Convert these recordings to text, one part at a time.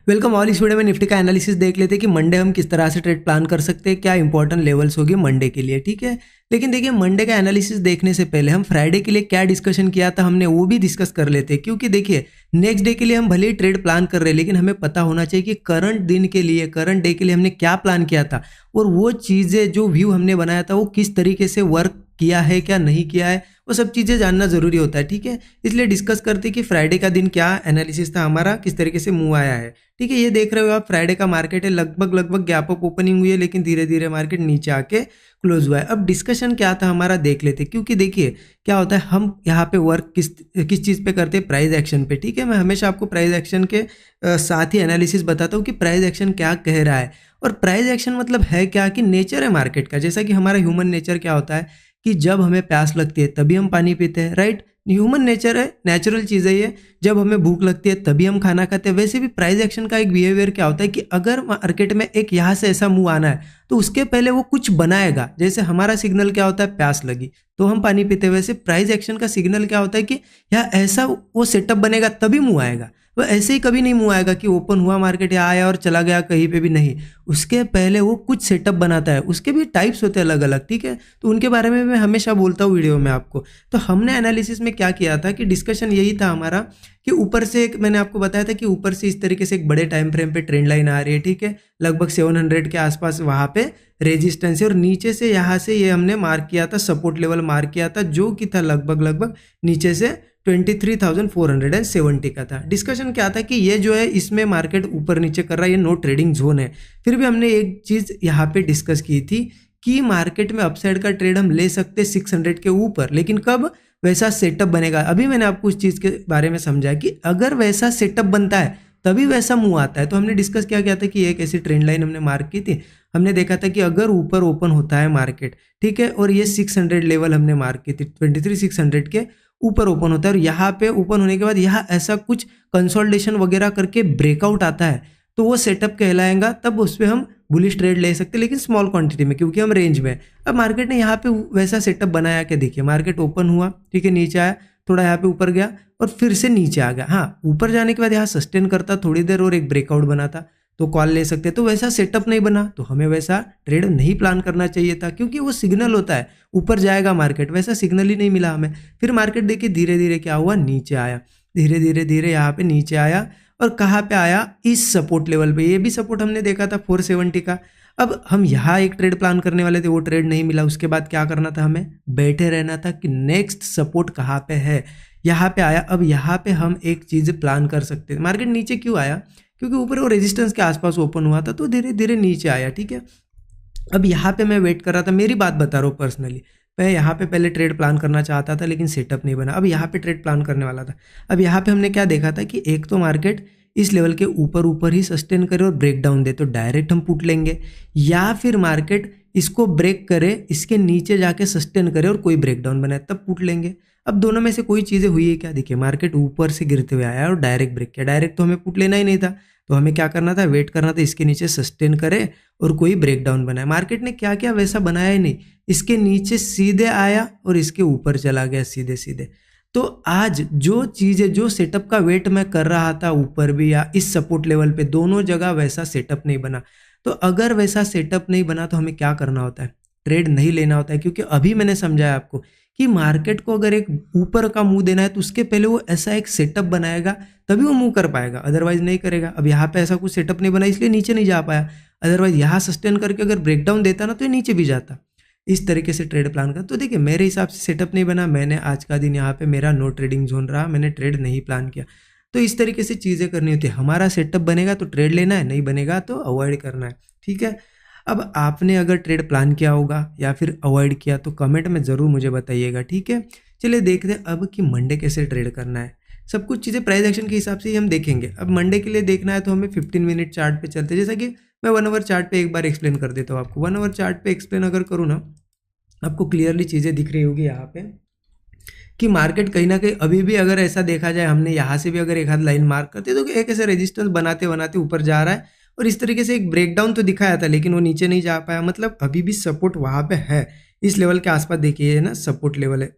Welcome all. इस video में Nifty का एनालिसिस देख लेते हैं कि मंडे हम किस तरह से ट्रेड प्लान कर सकते हैं, क्या इंपॉर्टेंट लेवल्स होगी मंडे के लिए। ठीक है, लेकिन देखिए मंडे का एनालिसिस देखने से पहले हम फ्राइडे के लिए क्या डिस्कशन किया था हमने वो भी डिस्कस कर लेते हैं, क्योंकि देखिए नेक्स्ट डे के लिए हम भले ही ट्रेड प्लान कर रहे हैं लेकिन हमें पता होना चाहिए कि करंट दिन के लिए, करंट डे के लिए हमने क्या प्लान किया था और वो चीज़ें जो व्यू हमने बनाया था वो किस तरीके से वर्क किया है, क्या नहीं किया है, वो सब चीज़ें जानना ज़रूरी होता है। ठीक है, इसलिए डिस्कस करते हैं कि फ्राइडे का दिन क्या एनालिसिस था हमारा, किस तरीके से मूव आया है। ठीक है, ये देख रहे हो आप, फ्राइडे का मार्केट है, लगभग गैप अप ओपनिंग हुई है लेकिन धीरे धीरे मार्केट नीचे आके क्लोज हुआ है। अब डिस्कशन क्या था हमारा देख लेते हैं, क्योंकि देखिए क्या होता है, हम यहाँ पे वर्क किस चीज़ पे करते हैं, प्राइस एक्शन पे। ठीक है, मैं हमेशा आपको प्राइस एक्शन के साथ ही एनालिसिस बताता हूँ कि प्राइस एक्शन क्या कह रहा है। और प्राइस एक्शन मतलब है क्या कि नेचर है मार्केट का, जैसा कि हमारा ह्यूमन नेचर क्या होता है कि जब हमें प्यास लगती है तभी हम पानी पीते हैं, राइट। ह्यूमन नेचर है, नेचुरल चीज़ है ये। जब हमें भूख लगती है तभी हम खाना खाते हैं। वैसे भी प्राइस एक्शन का एक बिहेवियर क्या होता है कि अगर मार्केट में एक यहाँ से ऐसा मूव आना है तो उसके पहले वो कुछ बनाएगा। जैसे हमारा सिग्नल क्या होता है, प्यास लगी तो हम पानी पीते हैं। वैसे प्राइस एक्शन का सिग्नल क्या होता है कि यहाँ ऐसा वो सेटअप बनेगा तभी मूव आएगा। वो ऐसे ही कभी नहीं मूव आएगा कि ओपन हुआ मार्केट या आया और चला गया कहीं पे भी नहीं। उसके पहले वो कुछ सेटअप बनाता है, उसके भी टाइप्स होते हैं अलग अलग। ठीक है, तो उनके बारे में मैं हमेशा बोलता हूँ वीडियो में आपको। तो हमने एनालिसिस में क्या किया था कि डिस्कशन यही था हमारा कि ऊपर से एक, मैंने आपको बताया था कि ऊपर से इस तरीके से एक बड़े टाइम फ्रेम पे ट्रेंड लाइन आ रही है। ठीक है, लगभग 700 के आसपास वहाँ पे रेजिस्टेंस है और नीचे से यहाँ से ये हमने मार्क किया था, सपोर्ट लेवल मार्क किया था जो कि था लगभग नीचे से 23,470 का था। डिस्कशन क्या था कि ये जो है इसमें मार्केट ऊपर नीचे कर रहा है, ये नो ट्रेडिंग जोन है। फिर भी हमने एक चीज़ यहाँ पे डिस्कस की थी कि मार्केट में अपसाइड का ट्रेड हम ले सकते 600 के ऊपर, लेकिन कब वैसा सेटअप बनेगा। अभी मैंने आपको उस चीज़ के बारे में समझा कि अगर वैसा सेटअप बनता है तभी वैसा मूव आता है। तो हमने डिस्कस क्या किया था कि एक ऐसी ट्रेंड लाइन हमने मार्क की थी। हमने देखा था कि अगर ऊपर ओपन होता है मार्केट, ठीक है, और ये 600 लेवल हमने मार्क की थी, 23,600 के ऊपर ओपन होता है और यहाँ पे ओपन होने के बाद यहाँ ऐसा कुछ कंसोलिडेशन वगैरह करके ब्रेकआउट आता है तो वो सेटअप कहलाएगा। तब उस पर हम बुलिश ट्रेड ले सकते हैं, लेकिन स्मॉल क्वांटिटी में, क्योंकि हम रेंज में। अब मार्केट ने यहाँ पे वैसा सेटअप बनाया कि देखिए मार्केट ओपन हुआ, ठीक है, नीचे आया, थोड़ा यहाँ पे ऊपर गया और फिर से नीचे आ गया। हाँ, ऊपर जाने के बाद यहाँ सस्टेन करता थोड़ी देर और एक ब्रेकआउट बनाता तो कॉल ले सकते। तो वैसा सेटअप नहीं बना तो हमें वैसा ट्रेड नहीं प्लान करना चाहिए था, क्योंकि वो सिग्नल होता है ऊपर जाएगा मार्केट, वैसा सिग्नल ही नहीं मिला हमें। फिर मार्केट देखिए धीरे धीरे क्या हुआ, नीचे आया, धीरे यहाँ पे नीचे आया और कहाँ पे आया, इस सपोर्ट लेवल पे। ये भी सपोर्ट हमने देखा था 470 का। अब हम यहाँ एक ट्रेड प्लान करने वाले थे, वो ट्रेड नहीं मिला। उसके बाद क्या करना था, हमें बैठे रहना था कि नेक्स्ट सपोर्ट कहाँ पे है, यहाँ पे आया। अब यहाँ पे हम एक चीज़ प्लान कर सकते हैं। मार्केट नीचे क्यों आया, क्योंकि ऊपर वो रेजिस्टेंस के आसपास ओपन हुआ था तो धीरे धीरे नीचे आया। ठीक है, अब यहाँ पे मैं वेट कर रहा था, मेरी बात बता रहा हूँ पर्सनली, मैं यहाँ पे पहले ट्रेड प्लान करना चाहता था लेकिन सेटअप नहीं बना। अब यहाँ पे ट्रेड प्लान करने वाला था। अब यहाँ पे हमने क्या देखा था कि एक तो मार्केट इस लेवल के ऊपर ही सस्टेन करे और ब्रेक डाउन दे तो डायरेक्ट हम पुट लेंगे, या फिर मार्केट इसको ब्रेक करे, इसके नीचे जाके सस्टेन करे और कोई ब्रेक डाउन बनाए तब पुट लेंगे। अब दोनों में से कोई चीज़ें हुई है क्या, देखिए मार्केट ऊपर से गिरते हुए आया और डायरेक्ट ब्रेक किया। डायरेक्ट तो हमें पुट लेना ही नहीं था, तो हमें क्या करना था, वेट करना था इसके नीचे सस्टेन करे और कोई ब्रेकडाउन बनाए। मार्केट ने क्या किया, वैसा बनाया ही नहीं, इसके नीचे सीधे आया और इसके ऊपर चला गया सीधे सीधे। तो आज जो चीज़ें, जो सेटअप का वेट मैं कर रहा था ऊपर भी या इस सपोर्ट लेवल पे, दोनों जगह वैसा सेटअप नहीं बना। तो अगर वैसा सेटअप नहीं बना तो हमें क्या करना होता है, ट्रेड नहीं लेना होता है। क्योंकि अभी मैंने समझाया आपको कि मार्केट को अगर एक ऊपर का मुंह देना है तो उसके पहले वो ऐसा एक सेटअप बनाएगा तभी वो मूव कर पाएगा, अदरवाइज नहीं करेगा। अब यहाँ पे ऐसा कुछ सेटअप नहीं बना इसलिए नीचे नहीं जा पाया, अदरवाइज यहाँ सस्टेन करके अगर ब्रेकडाउन देता ना तो ये नीचे भी जाता। इस तरीके से ट्रेड प्लान कर। तो देखिए मेरे हिसाब से सेटअप नहीं बना, मैंने आज का दिन यहाँ पे मेरा नो ट्रेडिंग जोन रहा, मैंने ट्रेड नहीं प्लान किया। तो इस तरीके से चीज़ें करनी होती है। हमारा सेटअप बनेगा तो ट्रेड लेना है, नहीं बनेगा तो अवॉइड करना है। ठीक है, अब आपने अगर ट्रेड प्लान किया होगा या फिर अवॉइड किया तो कमेंट में ज़रूर मुझे बताइएगा। ठीक है, चलिए देखते हैं अब कि मंडे कैसे ट्रेड करना है। सब कुछ चीज़ें प्राइस एक्शन के हिसाब से ही हम देखेंगे। अब मंडे के लिए देखना है तो हमें 15 मिनट चार्ट पे चलते हैं। जैसा कि मैं 1 आवर चार्ट पे एक बार एक्सप्लेन कर देता हूँ आपको। 1 आवर चार्ट पे एक्सप्लेन अगर करूँ ना, आपको क्लियरली चीज़ें दिख रही होगी यहाँ पे कि मार्केट कहीं ना कहीं अभी भी अगर ऐसा देखा जाए, हमने यहाँ से भी अगर एक हाथ लाइन मार्क करते तो एक ऐसे रेजिस्टेंस बनाते बनाते ऊपर जा रहा है और इस तरीके से एक ब्रेकडाउन तो दिखाया था लेकिन वो नीचे नहीं जा पाया। मतलब अभी भी सपोर्ट वहाँ पे है, इस लेवल के आसपास देखिए ना सपोर्ट लेवल है।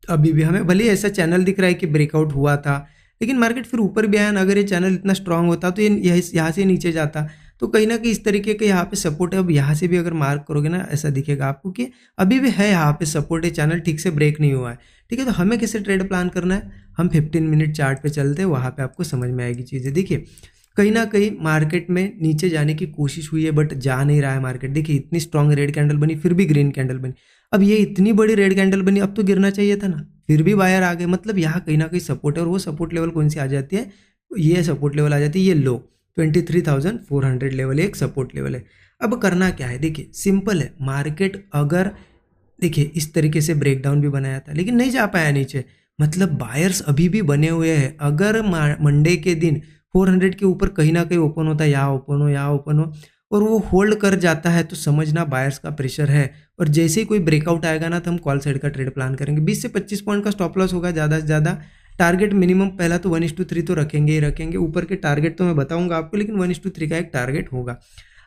अभी भी हमें भले ऐसा चैनल दिख रहा है कि ब्रेकआउट हुआ था लेकिन मार्केट फिर ऊपर भी आया ना, अगर ये चैनल इतना स्ट्रांग होता तो ये यहाँ से नीचे जाता। तो कहीं ना कहीं इस तरीके के यहाँ पे सपोर्ट है। अब यहाँ से भी अगर मार्क करोगे ना, ऐसा दिखेगा आपको कि अभी भी है यहाँ पे सपोर्ट है, चैनल ठीक से ब्रेक नहीं हुआ है। ठीक है, तो हमें कैसे ट्रेड प्लान करना है, हम 15 मिनट चार्ट पे चलते हैं, वहाँ पे आपको समझ में आएगी चीज़ें। देखिए कहीं ना कहीं मार्केट में नीचे जाने की कोशिश हुई है बट जा नहीं रहा है मार्केट। देखिए इतनी स्ट्रांग रेड कैंडल बनी, फिर भी ग्रीन कैंडल बनी। अब ये इतनी बड़ी रेड कैंडल बनी, अब तो गिरना चाहिए था ना, फिर भी बायर आ गए। मतलब यहाँ कहीं ना कहीं सपोर्ट है, और वो सपोर्ट लेवल कौन सी आ जाती है, ये सपोर्ट लेवल आ जाती है, ये लो 23,400 लेवल एक सपोर्ट लेवल है। अब करना क्या है, देखिए सिंपल है। मार्केट अगर देखिए इस तरीके से ब्रेकडाउन भी बनाया था लेकिन नहीं जा पाया नीचे, मतलब बायर्स अभी भी बने हुए हैं। अगर मंडे के दिन 400 के ऊपर कहीं ना कहीं ओपन होता है, यहाँ ओपन हो यहाँ ओपन हो, और वो होल्ड कर जाता है, तो समझना बायर्स का प्रेशर है। और जैसे ही कोई ब्रेकआउट आएगा ना, तो हम कॉल साइड का ट्रेड प्लान करेंगे। 20 से 25 पॉइंट का स्टॉप लॉस होगा ज़्यादा से ज़्यादा। टारगेट मिनिमम पहला तो 1:3 तो रखेंगे ही रखेंगे। ऊपर के टारगेट तो मैं बताऊंगा आपको, लेकिन 1:3 का एक टारगेट होगा।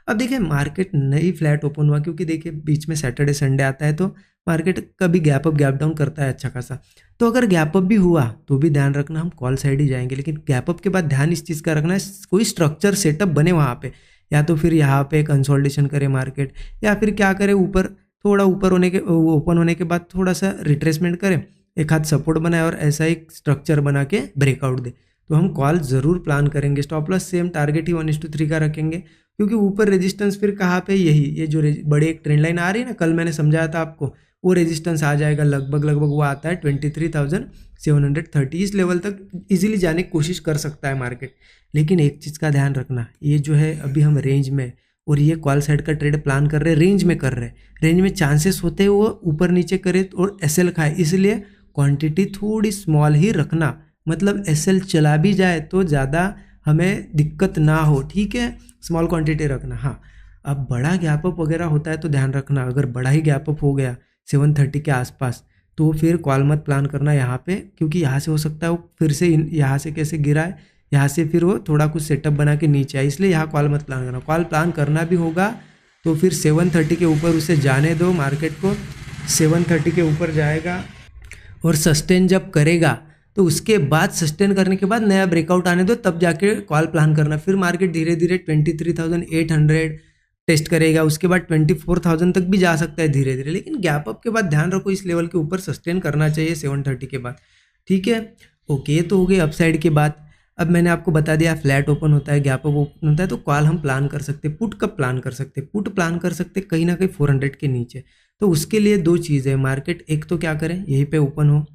अब देखिए मार्केट नहीं फ्लैट ओपन हुआ, क्योंकि देखिए बीच में सैटरडे संडे आता है, तो मार्केट कभी गैप अप गैप डाउन करता है अच्छा खासा। तो अगर गैप अप भी हुआ तो भी ध्यान रखना हम कॉल साइड ही जाएंगे, लेकिन गैप अप के बाद ध्यान इस चीज़ का रखना है, कोई स्ट्रक्चर सेटअप बने वहाँ पे, या तो फिर यहाँ पे कंसोलिडेशन करे मार्केट, या फिर क्या करे, ऊपर थोड़ा ऊपर होने के ओपन होने के बाद थोड़ा सा रिट्रेसमेंट करे, एक हाथ सपोर्ट बनाए और ऐसा एक स्ट्रक्चर बना के ब्रेकआउट दे, तो हम कॉल ज़रूर प्लान करेंगे। स्टॉप लॉस सेम टारगेट ही 1:3 का रखेंगे, क्योंकि ऊपर रेजिस्टेंस फिर कहाँ पे, यही ये जो बड़ी एक ट्रेंड लाइन आ रही है ना, कल मैंने समझाया था आपको, वो रेजिस्टेंस आ जाएगा लगभग वो आता है 23,730। इस लेवल तक इजीली जाने की कोशिश कर सकता है मार्केट। लेकिन एक चीज़ का ध्यान रखना, ये जो है अभी हम रेंज में, और ये कॉल साइड का ट्रेड प्लान कर रहे हैं, रेंज में कर रहे हैं। रेंज में चांसेस होते हैं वो ऊपर नीचे करे और एसएल खाए, इसलिए क्वांटिटी थोड़ी स्मॉल ही रखना, मतलब एसएल चला भी जाए तो ज़्यादा हमें दिक्कत ना हो। ठीक है, स्मॉल क्वांटिटी रखना। हाँ, अब बड़ा गैप अप वगैरह होता है तो ध्यान रखना, अगर बड़ा ही गैप अप हो गया 730 के आसपास, तो फिर कॉल मत प्लान करना यहाँ पे, क्योंकि यहाँ से हो सकता है वो फिर से यहाँ से कैसे गिरा है, यहाँ से फिर वो थोड़ा कुछ सेटअप बना के नीचे आए, इसलिए यहाँ कॉल मत प्लान करना। कॉल प्लान करना भी होगा तो फिर 730 के ऊपर उसे जाने दो, मार्केट को 730 के ऊपर जाएगा और सस्टेन जब करेगा तो उसके बाद सस्टेन करने के बाद नया ब्रेकआउट आने दो, तब जाके कॉल प्लान करना। फिर मार्केट धीरे धीरे 23,800 टेस्ट करेगा, उसके बाद 24,000 तक भी जा सकता है धीरे धीरे, लेकिन गैप अप के बाद ध्यान रखो इस लेवल के ऊपर सस्टेन करना चाहिए 730 के बाद। ठीक है, ओके, तो हो गई अपसाइड की बात। अब मैंने आपको बता दिया फ्लैट ओपन होता है, गैप अप ओपन होता है, तो कॉल हम प्लान कर सकते हैं। पुट कब प्लान कर सकते हैं, पुट प्लान कर सकते हैं कहीं ना कहीं 400 के नीचे। तो उसके लिए दो चीज़ है, मार्केट एक तो क्या करें, यहीं पे ओपन हो,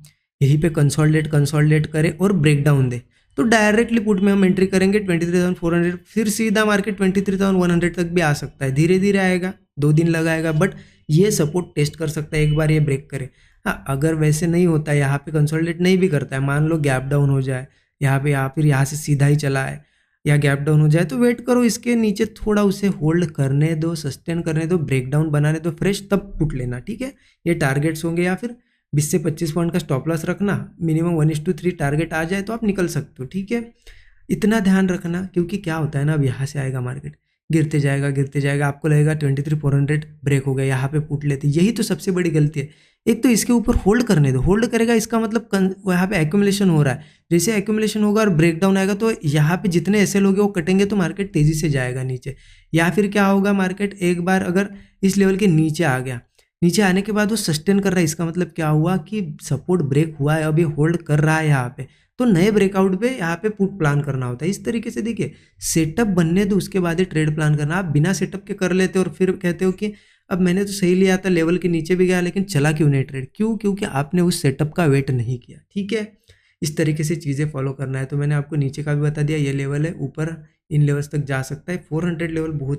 यहीं पे कंसोलिडेट करे और ब्रेकडाउन दे, तो डायरेक्टली पुट में हम एंट्री करेंगे 23,400, फिर सीधा मार्केट 23,100 तक भी आ सकता है, धीरे धीरे आएगा, 2 दिन लगाएगा, बट ये सपोर्ट टेस्ट कर सकता है एक बार ये ब्रेक करे। हाँ, अगर वैसे नहीं होता है, यहाँ पे कंसोलिडेट नहीं भी करता है, मान लो गैप डाउन हो जाए यहाँ पे, या फिर यहाँ से सीधा ही चला है, या गैप डाउन हो जाए, तो वेट करो, इसके नीचे थोड़ा उसे होल्ड करने दो, सस्टेन करने दो, ब्रेकडाउन बनाने दो फ्रेश, तब पुट लेना। ठीक है, ये टारगेट्स होंगे, या फिर 20 से 25 पॉइंट का स्टॉप लॉस रखना, मिनिमम 1:3 टारगेट आ जाए तो आप निकल सकते हो। ठीक है, इतना ध्यान रखना, क्योंकि क्या होता है ना, अब यहाँ से आएगा मार्केट, गिरते जाएगा, आपको लगेगा 23,400 ब्रेक हो गया, यहाँ पे पुट लेते, यही तो सबसे बड़ी गलती है। एक तो इसके ऊपर होल्ड करने दो, होल्ड करेगा इसका मतलब यहाँ पे एक्यूमुलेशन हो रहा है, जैसे एक्यूमुलेशन होगा और ब्रेकडाउन आएगा तो यहाँ पे जितने एसएल हो गए वो कटेंगे, तो मार्केट तेजी से जाएगा नीचे। या फिर क्या होगा, मार्केट एक बार अगर इस लेवल के नीचे आ गया, नीचे आने के बाद वो सस्टेन कर रहा है, इसका मतलब क्या हुआ कि सपोर्ट ब्रेक हुआ है, अभी होल्ड कर रहा है यहाँ पे, तो नए ब्रेकआउट पे यहाँ पे पुट प्लान करना होता है। इस तरीके से देखिए सेटअप बनने दो, उसके बाद ही ट्रेड प्लान करना। आप बिना सेटअप के कर लेते हो और फिर कहते हो कि अब मैंने तो सही लिया था, लेवल के नीचे भी गया लेकिन चला क्यों नहीं ट्रेड, क्योंकि आपने उस सेटअप का वेट नहीं किया। ठीक है, इस तरीके से चीज़ें फॉलो करना है। तो मैंने आपको नीचे का भी बता दिया, ये लेवल है, ऊपर इन लेवल्स तक जा सकता है, 400 लेवल बहुत